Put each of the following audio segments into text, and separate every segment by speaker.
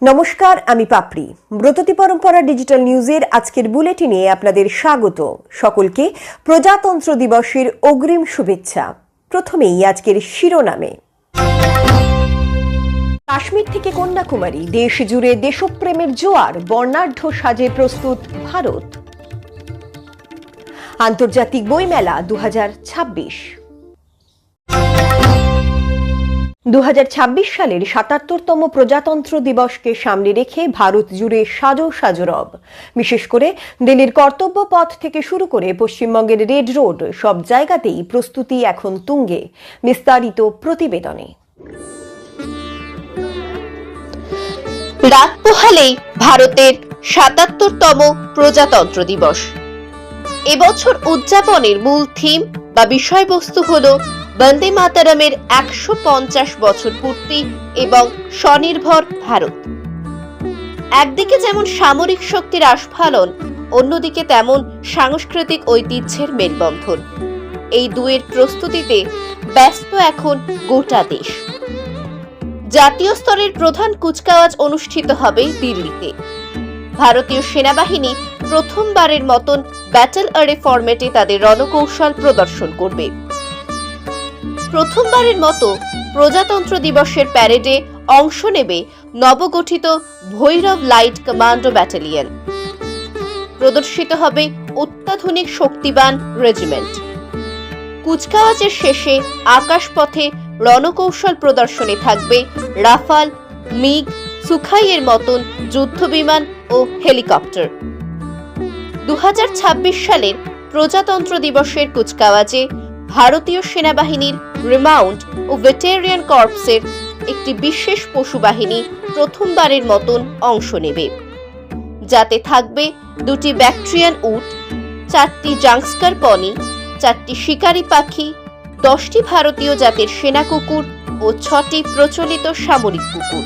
Speaker 1: নমস্কার, আমি পাপড়ি। ব্রততী পরম্পরা ডিজিটাল নিউজের আজকের বুলেটিনে আপনাদের স্বাগত। সকলকে প্রজাতন্ত্র দিবসের অগ্রিম শুভেচ্ছা। প্রথমেই আজকের শিরোনামে। কাশ্মীর থেকে কন্যাকুমারী, দেশ জুড়ে দেশপ্রেমের জোয়ার, বর্ণাঢ্য সাজে প্রস্তুত ভারত। আন্তর্জাতিক বইমেলা 2026। 2026 সালের 77তম প্রজাতন্ত্র দিবসকে সামনে রেখে ভারত জুড়ে সাজো সাজো রব। বিশেষ করে দিল্লির কর্তব্য পথ থেকে শুরু করে পশ্চিমবঙ্গের রেড রোড, সব জায়গাতেই প্রস্তুতি এখন তুঙ্গে। বিস্তারিত প্রতিবেদনে।
Speaker 2: রাত পোহালেই ভারতের 77তম প্রজাতন্ত্র দিবস। এবছর উদযাপনের মূল থিম বা বিষয়বস্তু হল বন্দে মাতরমের 150 বছর পূর্তি এবং স্বনির্ভর ভারত। একদিকে যেমন সামরিক শক্তির আস্ফালন, অন্যদিকে তেমন সাংস্কৃতিক ঐতিহ্যের মেলবন্ধন। এই দুয়ের প্রস্তুতিতে ব্যস্ত এখন গোটা দেশ। জাতীয় স্তরের প্রধান কুচকাওয়াজ অনুষ্ঠিত হবে দিল্লিতে। ভারতীয় সেনাবাহিনী প্রথমবারের মতন ব্যাটল অ্যারে ফরম্যাটে তাদের রণকৌশল প্রদর্শন করবে। প্রথমবারের মতো প্রজাতন্ত্র দিবসের প্যারেডে অংশ নেবে নবগঠিত ভৈরব লাইট কমান্ডো ব্যাটালিয়ন। প্রদর্শিত হবে অত্যাধুনিক শক্তিবান রেজিমেন্ট। কুচকাওয়াজের শেষে আকাশপথে রণকৌশল প্রদর্শনে থাকবে রাফাল, মিগ, সুখাইয়ের মতন যুদ্ধবিমান ও হেলিকপ্টার। 2026 সালের প্রজাতন্ত্র দিবসের কুচকাওয়াজে ভারতীয় সেনাবাহিনীর রিমাউন্ট ও ভেটেরিয়ান কর্পসের একটি বিশেষ পশুবাহিনী প্রথমবারের মতন অংশ নেবে, যাতে থাকবে 2টি ব্যাকট্রিয়ান উট, 4টি জাংস্কার পনি, 4টি শিকারী পাখি, 10টি ভারতীয় জাতের সেনা কুকুর ও 6টি প্রচলিত সামরিক কুকুর।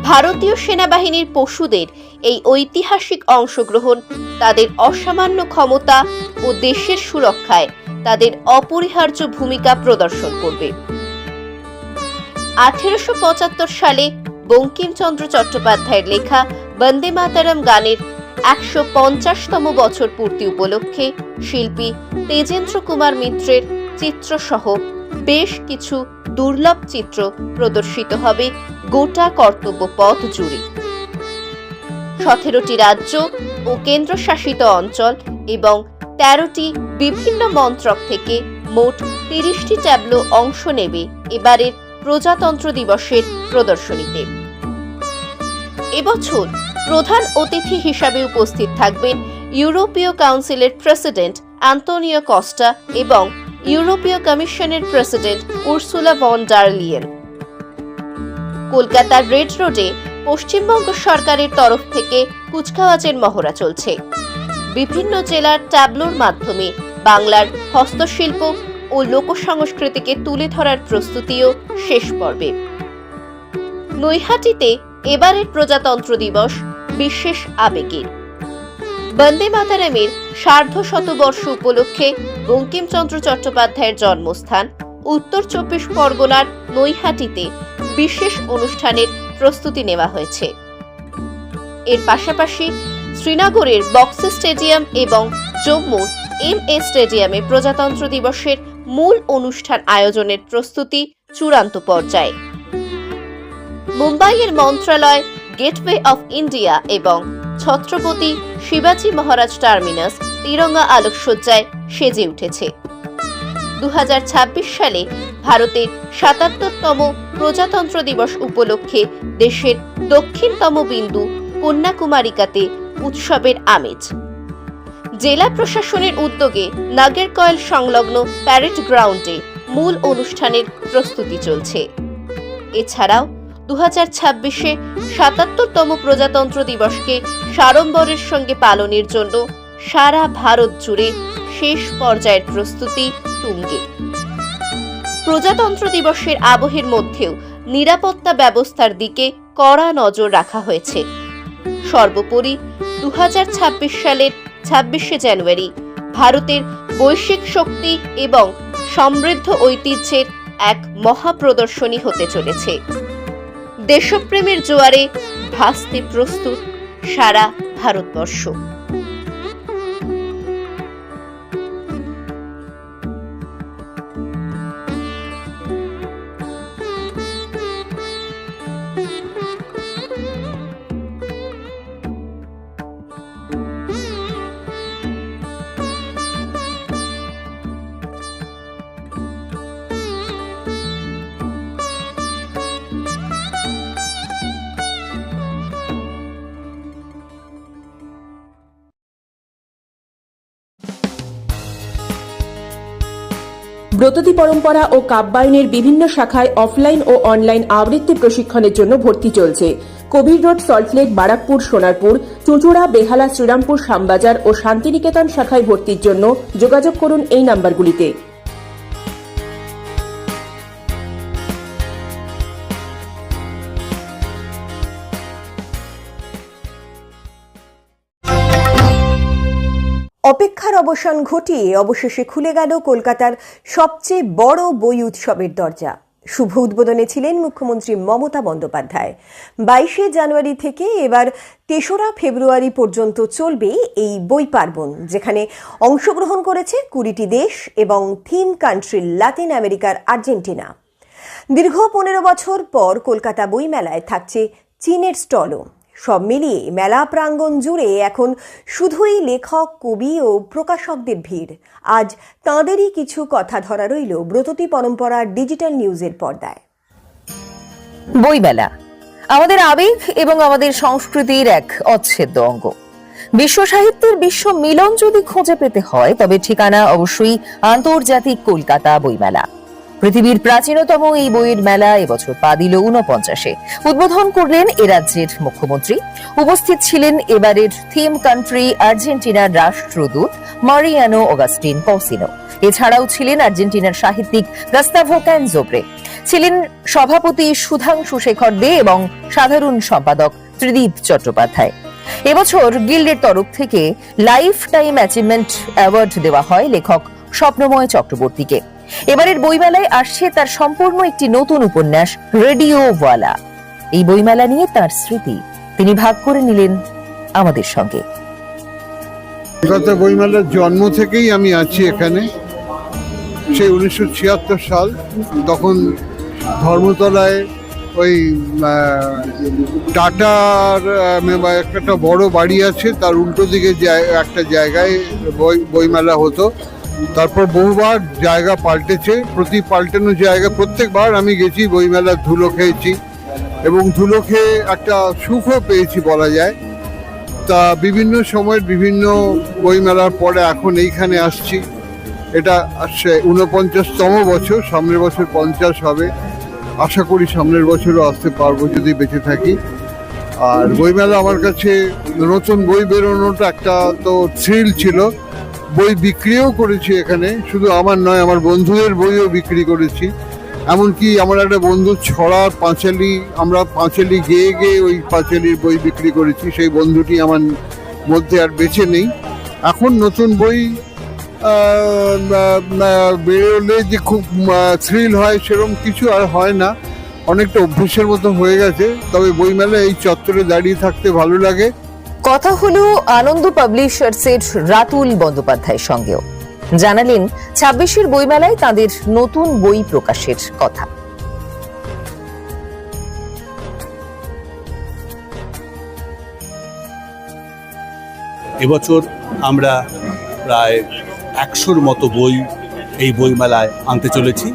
Speaker 2: ভারতীয় সেনাবাহিনীর পশুদের এই ঐতিহাসিক অংশগ্রহণ তাদের অসামান্য ক্ষমতা ও দেশের সুরক্ষায় তাদের অপরিহার্য ভূমিকা প্রদর্শন করবে। 1875 সালে বঙ্কিমচন্দ্র চট্টোপাধ্যায়ের লেখা বন্দে মাতরম গানের 150তম বছর পূর্তি উপলক্ষে শিল্পী তেজেন্দ্র কুমার মিত্রের চিত্রসহ বেশ কিছু দুর্লভ চিত্র প্রদর্শিত হবে গোটা কর্তব্য পথ জুড়ে। 17টি রাজ্য ও কেন্দ্রশাসিত অঞ্চল এবং 13টি বিভিন্ন মন্ত্রক থেকে মোট 30টি ট্যাবলো অংশ নেবে এবারের প্রজাতন্ত্র দিবসের প্রদর্শনীতে। এবছর প্রধান অতিথি হিসাবে উপস্থিত থাকবেন ইউরোপীয় কাউন্সিলের প্রেসিডেন্ট আন্তোনিও কস্টা এবং ইউরোপীয় কমিশনের president Ursula von der Leyen. কলকাতার রেড রোডে পশ্চিমবঙ্গ সরকারের তরফ থেকে কুচকাওয়াজের মহড়া চলছে। বিভিন্ন জেলার ট্যাবলোর মাধ্যমে বাংলার হস্তশিল্প ও লোকসংস্কৃতিকে তুলে ধরার প্রস্তুতিও শেষ পর্বে। নৈহাটিতে এবারের প্রজাতন্ত্র দিবস বিশেষ আবেগের। বন্দে মাতরমের 150 উপলক্ষে বঙ্কিমচন্দ্র চট্টোপাধ্যায়ের জন্মস্থান উত্তর 24 পরগনার নৈহাটিতে বিশেষ অনুষ্ঠানের প্রস্তুতি নেওয়া হয়েছে। এর পাশাপাশি শ্রীনগরের বক্সি স্টেডিয়াম এবং জম্মুর এমএ স্টেডিয়ামে প্রজাতন্ত্র দিবসের মূল অনুষ্ঠান আয়োজনের প্রস্তুতি চূড়ান্ত পর্যায়ে। মুম্বাইয়ের মন্ত্রণালয় গেটওয়ে অফ ইন্ডিয়া এবং ছত্রপতি শিবাজি মহারাজ টার্মিনাস তিরঙ্গা আলোকসজ্জায় সেজে উঠেছে। 2026 সালে ভারতের 77তম প্রজাতন্ত্র দিবস উপলক্ষে দেশের দক্ষিণতম বিন্দু কন্যাকুমারিকাতে উৎসবের আমেজ। জেলা প্রশাসনের উদ্যোগে নাগেরকয়েল সংলগ্ন প্যারেড গ্রাউন্ডে মূল অনুষ্ঠানের প্রস্তুতি চলছে। এছাড়াও 2026-এ 77তম প্রজাতন্ত্র দিবসকে সাড়ম্বরের সঙ্গে পালনের জন্য সারা ভারত জুড়ে শেষ পর্যায়ের প্রস্তুতি তুঙ্গে। প্রজাতন্ত্র দিবসের আবহের মধ্যেও নিরাপত্তা ব্যবস্থার দিকে কড়া নজর রাখা হয়েছে। সর্বোপরি 2026 সালের 26শে জানুয়ারি ভারতের বৈশ্বিক শক্তি এবং সমৃদ্ধ ঐতিহ্যের এক মহাপ্রদর্শনী হতে চলেছে। দেশপ্রেমের জোয়ারে ভাসতে প্রস্তুত সারা ভারতবর্ষ।
Speaker 3: ব্রততী পরম্পরা ও কাব্যায়নের বিভিন্ন শাখায় অফলাইন ও অনলাইন আবৃত্তি প্রশিক্ষণের জন্য ভর্তি চলছে। কবির রোড, সল্টলেক, বারাকপুর, সোনারপুর, চুঁচুড়া, বেহালা, শ্রীরামপুর, শ্যামবাজার ও শান্তিনিকেতন শাখায় ভর্তির জন্য যোগাযোগ করুন এই নাম্বারগুলিতে।
Speaker 1: অপেক্ষার অবসান ঘটিয়ে অবশেষে খুলে গেল কলকাতার সবচেয়ে বড় বই উৎসবের দরজা। শুভ উদ্বোধনে ছিলেন মুখ্যমন্ত্রী মমতা বন্দ্যোপাধ্যায়। 22শে জানুয়ারি থেকে এবার 3রা ফেব্রুয়ারি পর্যন্ত চলবে এই বই পার্বণ, যেখানে অংশগ্রহণ করেছে 20টি দেশ এবং থিম কান্ট্রি লাতিন আমেরিকার আর্জেন্টিনা। দীর্ঘ 15 বছর পর কলকাতা বইমেলায় থাকছে চীনের স্টলও। সব মিলিয়ে মেলা প্রাঙ্গণ জুড়ে এখন শুধুই লেখক, কবি ও প্রকাশকদের ভিড়। আজ তাঁদেরই কিছু কথা ধরা রইল ব্রততী পরম্পরার ডিজিটাল নিউজের পর্দায়।
Speaker 4: বইমেলা আমাদের আবেগ এবং আমাদের সংস্কৃতির এক অচ্ছেদ্য অঙ্গ। বিশ্ব সাহিত্যের বিশ্ব মিলন যদি খুঁজে পেতে হয়, তবে ঠিকানা অবশ্যই আন্তর্জাতিক কলকাতা বইমেলা। পৃথিবীর প্রাচীনতম এই বইয়ের মেলা এবছর পা দিল 49-এ। উদ্বোধন করলেন এ রাজ্যের মুখ্যমন্ত্রী। উপস্থিত ছিলেন এবারের থিম কান্ট্রি আর্জেন্টিনার রাষ্ট্রদূত মারিয়ানো অগাস্টিন পসিনো। এছাড়াও ছিলেন আর্জেন্টিনার সাহিত্যিক গাস্তাভো ক্যানজোব্রে, ছিলেন সভাপতি সুধাংশু শেখর দে এবং সাধারণ সম্পাদক ত্রিদীপ চট্টোপাধ্যায়। এবছর গিল্ডের তরফ থেকে লাইফ টাইম অ্যাচিভমেন্ট অ্যাওয়ার্ড দেওয়া হয় লেখক স্বপ্নময় চক্রবর্তীকে। এবারের বইমেলায় আসছে তার সম্পূর্ণ একটি নতুন উপন্যাস রেডিওওয়ালা। এই বইমেলা নিয়ে তার স্মৃতি তিনি ভাগ করে নিলেন আমাদের সঙ্গে।
Speaker 5: কলকাতা বইমেলার জন্ম থেকেই আমি আছি এখানে। সেই 1976 সাল, তখন ধর্মতলায় ওই টাটার একটা বড় বাড়ি আছে, তার উল্টো দিকে একটা জায়গায় বইমেলা হতো। তারপর বহুবার জায়গা পাল্টেছে। পাল্টানো জায়গা প্রত্যেকবার আমি গেছি, বইমেলার ধুলো খেয়েছি এবং ধুলো খেয়ে একটা সুখও পেয়েছি বলা যায়। তা বিভিন্ন সময়ের বিভিন্ন বইমেলার পরে এখন এইখানে আসছি। এটা আসছে 49তম বছর, সামনের বছর 50 হবে। আশা করি সামনের বছরও আসতে পারবো যদি বেঁচে থাকি। আর বইমেলা আমার কাছে নতুন বই বেরোনোটা একটা তো থ্রিল ছিল। বই বিক্রিও করেছি এখানে, শুধু আমার নয়, আমার বন্ধুদের বইও বিক্রি করেছি। এমনকি আমার একটা বন্ধু ছড়ার পাঁচালি, আমরা পাঁচালি গেয়ে গেয়ে ওই পাঁচালির বই বিক্রি করেছি। সেই বন্ধুটি আমার মধ্যে আর বেঁচে নেই। এখন নতুন বই বেরোলে যে খুব থ্রিল হয় সেরকম কিছু আর হয় না, অনেকটা অভ্যেসের মতো হয়ে গেছে। তবে বইমেলায় এই চত্বরে দাঁড়িয়ে থাকতে ভালো লাগে।
Speaker 4: কথা হলো আনন্দ পাবলিশার্সের রাতুল বন্দ্যোপাধ্যায়ের সঙ্গেও। জানালেন 26-এর বইমেলায় তাদের নতুন বই প্রকাশের কথা।
Speaker 6: এবছর আমরা প্রায় 100-র মতো বই এই বইমেলায় আনতে চলেছি,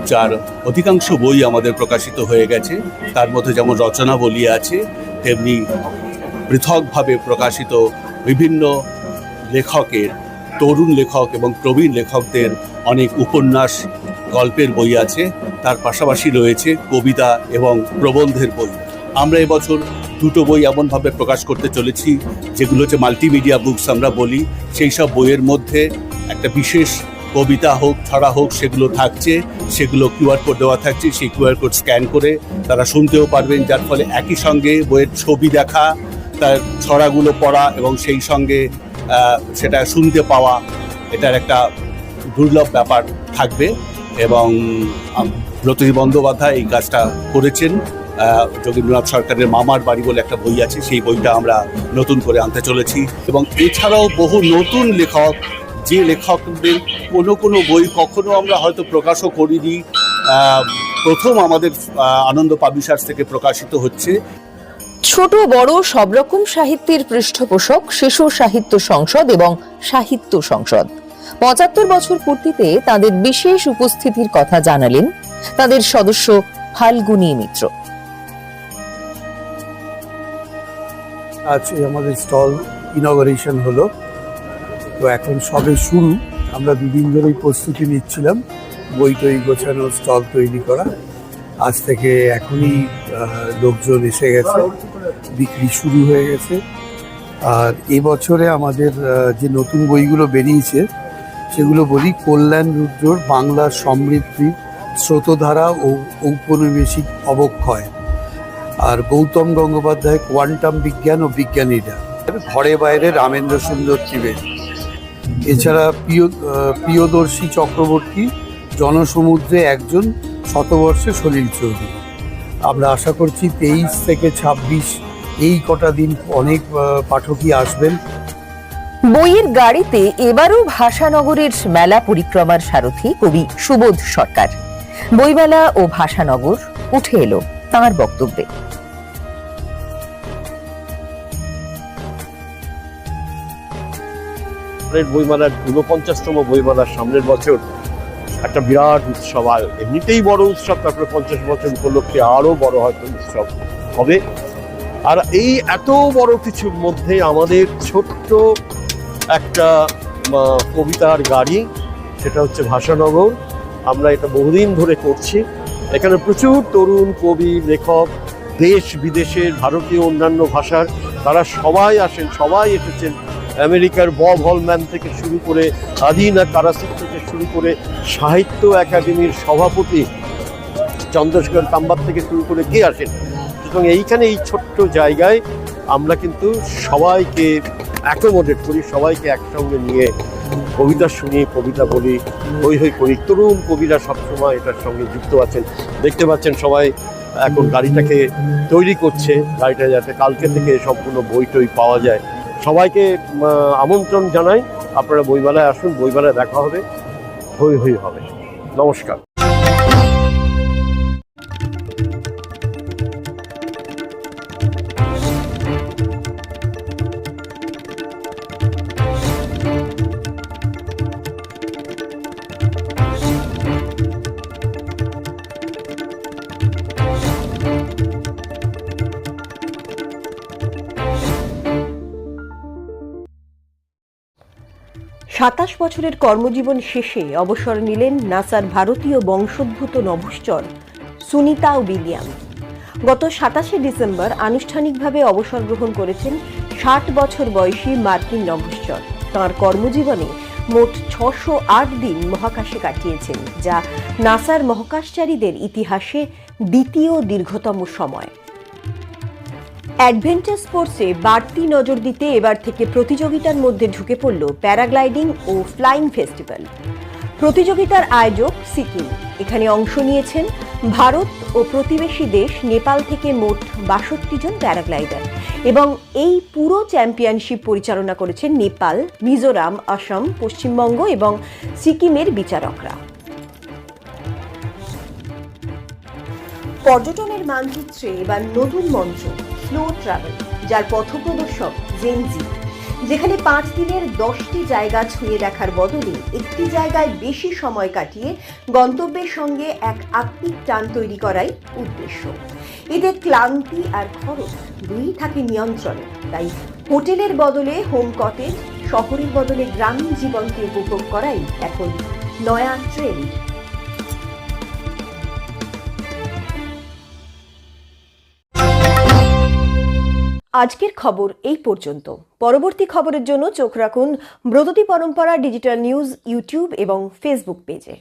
Speaker 6: যার অধিকাংশ বই আমাদের প্রকাশিত হয়ে গেছে। তার মধ্যে যেমন রচনাবলী আছে, তেমনি পৃথকভাবে প্রকাশিত বিভিন্ন লেখকের, তরুণ লেখক এবং প্রবীণ লেখকদের অনেক উপন্যাস, গল্পের বই আছে। তার পাশাপাশি রয়েছে কবিতা এবং প্রবন্ধের বই। আমরা এবছর 2টো বই এমনভাবে প্রকাশ করতে চলেছি যেগুলো হচ্ছে মাল্টিমিডিয়া বুকস আমরা বলি। সেই সব বইয়ের মধ্যে একটা বিশেষ কবিতা হোক, ছড়া হোক, সেগুলো থাকছে। সেগুলো কিউআর কোড দেওয়া থাকছে, সেই কিউআর কোড স্ক্যান করে তারা শুনতেও পারবেন, যার ফলে একই সঙ্গে বইয়ের ছবি দেখা, তার ছড়াগুলো পড়া এবং সেই সঙ্গে সেটা শুনতে পাওয়া, এটার একটা দুর্লভ ব্যাপার থাকবে। এবং ব্রততী বন্দ্যোপাধ্যায় এই কাজটা করেছেন যোগীন্দ্রনাথ সরকারের মামার বাড়ি বলে একটা বই আছে, সেই বইটা আমরা নতুন করে আনতে চলেছি। এবং এছাড়াও বহু নতুন লেখক, যে লেখকদের কোনো বই কখনো আমরা হয়তো প্রকাশও করিনি, প্রথম আমাদের আনন্দ পাবলিশার্স থেকে প্রকাশিত হচ্ছে।
Speaker 4: ছোট বড় সব রকম সাহিত্যের পৃষ্ঠপোষক শিশু সাহিত্য সংসদ এবং সাহিত্য সংসদ ৭৫ বছর পূর্তিতে তাদের বিশেষ উপস্থিতির কথা জানালেন তাদের সদস্য ফাল্গুনী মিত্র।
Speaker 7: আজ আমাদের স্টল ইনগরেশন হলো, তো এখন সবে শুরু। আমরা দুদিন ধরেই প্রস্তুতি নিচ্ছিলাম, বই টই গোছানো, স্টল তৈরি করা। আজ থেকে এখনই লোকজন এসে গেছে, বিক্রি শুরু হয়ে গেছে। আর এবছরে আমাদের যে নতুন বইগুলো বেরিয়েছে সেগুলো বলি কল্যাণ রুদ্রর বাংলার সমৃদ্ধি, স্রোতধারা ও ঔপনিবেশিক অবক্ষয়, আর গৌতম গঙ্গোপাধ্যায় কোয়ান্টাম বিজ্ঞান ও বিজ্ঞানীরা, ঘরে বাইরে রামেন্দ্র সুন্দর ত্রিবেদী, এছাড়া প্রিয়দর্শী চক্রবর্তী, জনসমুদ্রে একজন, শতবর্ষে সলিল চৌধুরী। আমরা আশা করছি 23 থেকে 26 এই কটা দিন অনেক পাঠকই আসবেন।
Speaker 4: বইয়ের গাড়িতে এবারও ভাষানগরের মেলা পরিক্রমার সারথি কবি সুবোধ সরকার। বইমেলা ও ভাষানগর উঠে এলো তাঁর বক্তব্যে।
Speaker 8: বইমেলার 49তম বইমেলার সামনের বছর একটা বিরাট উৎসব, আর এমনিতেই বড় উৎসব, তারপরে 50 বছর উপলক্ষে আরো বড় হয়তো উৎসব হবে। আর এই এত বড় কিছুর মধ্যে আমাদের ছোট্ট একটা কবিতার গাড়ি, সেটা হচ্ছে ভাষানগর। আমরা এটা বহুদিন ধরে করছি। এখানে প্রচুর তরুণ কবি, লেখক, দেশ বিদেশের, ভারতীয় অন্যান্য ভাষার, তারা সবাই আসেন, সবাই এসেছেন। আমেরিকার বব হলম্যান থেকে শুরু করে, আদিনা কারাসিক থেকে শুরু করে, সাহিত্য একাডেমির সভাপতি চন্দ্রশেখর কাম্বার থেকে শুরু করে কে আসেন। সুতরাং এইখানে এই ছোট্ট জায়গায় আমরা কিন্তু সবাইকে অ্যাকোমোডেট করি, সবাইকে একসঙ্গে নিয়ে কবিতা শুনি, কবিতা বলি, হই হই করি। তরুণ কবিরা সবসময় এটার সঙ্গে যুক্ত আছেন। দেখতে পাচ্ছেন সবাই এখন গাড়িটাকে তৈরি করছে, গাড়িটা যাতে কালকে থেকে সম্পূর্ণ বই টই পাওয়া যায়। সবাইকে আমন্ত্রণ জানাই, আপনারা বইমেলায় আসুন, বইমেলায় দেখা হবে, হই হই হবে। নমস্কার।
Speaker 1: ২৭ বছরের কর্মজীবন শেষে অবসর নিলেন নাসার ভারতীয় বংশোদ্ভূত নভশ্চর সুনিতা উইলিয়াম। গত ২৭শে ডিসেম্বর আনুষ্ঠানিকভাবে অবসর গ্রহণ করেছেন ৬০ বছর বয়সী মার্কিন নভশ্চর। তাঁর কর্মজীবনে মোট ৬০৮ দিন মহাকাশে কাটিয়েছেন, যা নাসার মহাকাশচারীদের ইতিহাসে দ্বিতীয় দীর্ঘতম সময়। অ্যাডভেঞ্চার স্পোর্টসে বাড়তি নজর দিতে এবার থেকে প্রতিযোগিতার মধ্যে ঢুকে পড়ল প্যারাগ্লাইডিং ও ফ্লাইং ফেস্টিভ্যাল। প্রতিযোগিতার আয়োজক সিকিম। এখানে অংশ নিয়েছেন ভারত ও প্রতিবেশী দেশ নেপাল থেকে মোট ৬২ জন প্যারাগ্লাইডার, এবং এই পুরো চ্যাম্পিয়নশিপ পরিচালনা করেছেন নেপাল, মিজোরাম, আসাম, পশ্চিমবঙ্গ এবং সিকিমের বিচারকরা। পর্যটনের মানচিত্রে এবার নতুন মঞ্চ স্লো ট্রাভেল, যার পথপ্রদর্শক জেনজি, যেখানে 5 দিনের 10টি জায়গা ছুঁয়ে দেখার বদলে একটি জায়গায় বেশি সময় কাটিয়ে গন্তব্যের সঙ্গে এক আত্মিক টান তৈরি করাই উদ্দেশ্য। এতে ক্লান্তি আর খরচ দুই থাকে নিয়ন্ত্রণে, তাই হোটেলের বদলে হোম কটেজ, শহরের বদলে গ্রামীণ জীবনকে উপভোগ করাই এখন নয়া ট্রেন্ড। আজকের খবর এই পর্যন্ত। পরবর্তী খবরের জন্য চোখ রাখুন ব্রততী পরম্পরা ডিজিটাল নিউজ ইউটিউব এবং ফেসবুক পেজে।